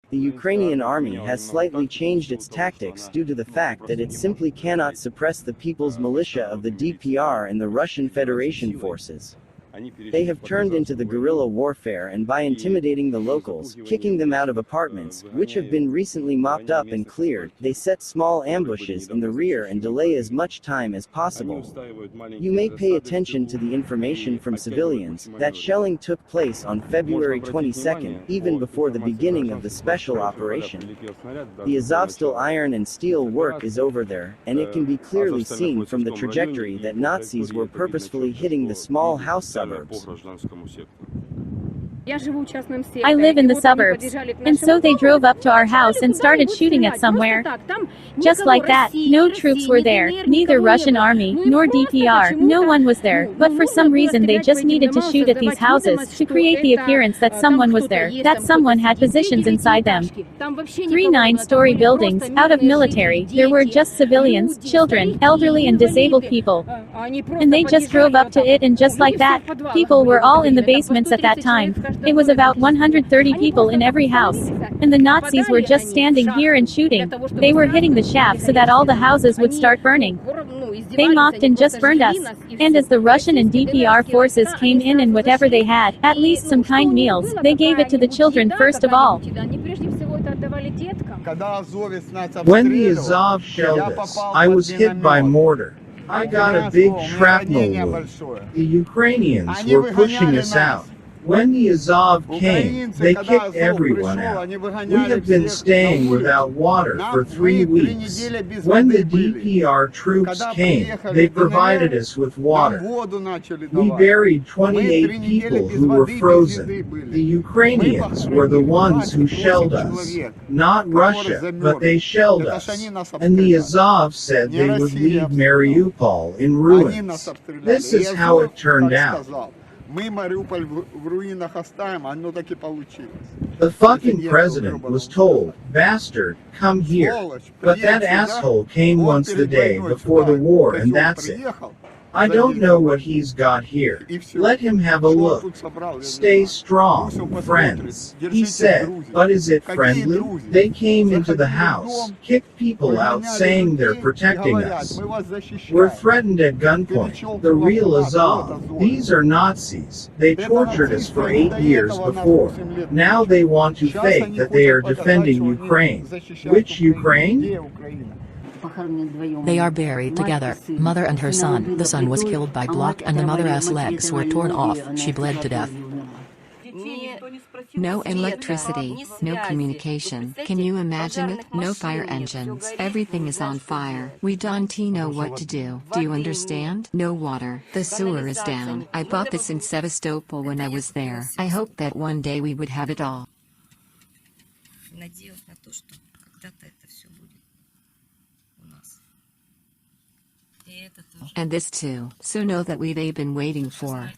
the Ukrainian army has slightly changed its tactics due to the fact that it simply cannot suppress the people's militia of the DPR and the Russian Federation forces. They have turned into the guerrilla warfare, and by intimidating the locals, kicking them out of apartments, which have been recently mopped up and cleared, they set small ambushes in the rear and delay as much time as possible. You may pay attention to the information from civilians that shelling took place on February 22nd, even before the beginning of the special operation. The Azovstal iron and steel work is over there, and it can be clearly seen from the trajectory that Nazis were purposefully hitting the small house suburbs. I live in the suburbs, and so they drove up to our house and started shooting at somewhere. Just like that, no troops were there, neither Russian army, nor DPR, no one was there, but for some reason they just needed to shoot at these houses, to create the appearance that someone was there, that someone had positions inside them. 3 9-story buildings, out of military, there were just civilians, children, elderly and disabled people. And they just drove up to it, and just like that, people were all in the basements at that time. It was about 130 people in every house. And the Nazis were just standing here and shooting. They were hitting the shaft so that all the houses would start burning. They mocked and just burned us. And as the Russian and DPR forces came in and whatever they had, at least some kind meals, they gave it to the children first of all. When the Azov shelled us, I was hit by mortar. I got a big shrapnel wound. The Ukrainians were pushing us out. When the Azov came, they kicked everyone out. We have been staying without water for 3 weeks. When the DPR troops came, they provided us with water. We buried 28 people who were frozen. The Ukrainians were the ones who shelled us. Not Russia, but they shelled us. And the Azov said they would leave Mariupol in ruins. This is how it turned out. The fucking president was told, "Bastard, come here." But that asshole came once the day before the war and that's it. I don't know what he's got here. Let him have a look. Stay strong, friends, he said. But is it friendly? They came into the house, kicked people out saying they're protecting us. We're threatened at gunpoint. The real Azov. These are Nazis. They tortured us for 8 years before. Now they want to fake that they are defending Ukraine. Which Ukraine? They are buried together, mother and her son. The son was killed by Glock and the mother's legs were torn off. She bled to death. No electricity, no communication. Can you imagine it? No fire engines. Everything is on fire. We don't know what to do. Do you understand? No water. The sewer is down. I bought this in Sevastopol when I was there. I hope that one day we would have it all. And this too. So know that they've been waiting for.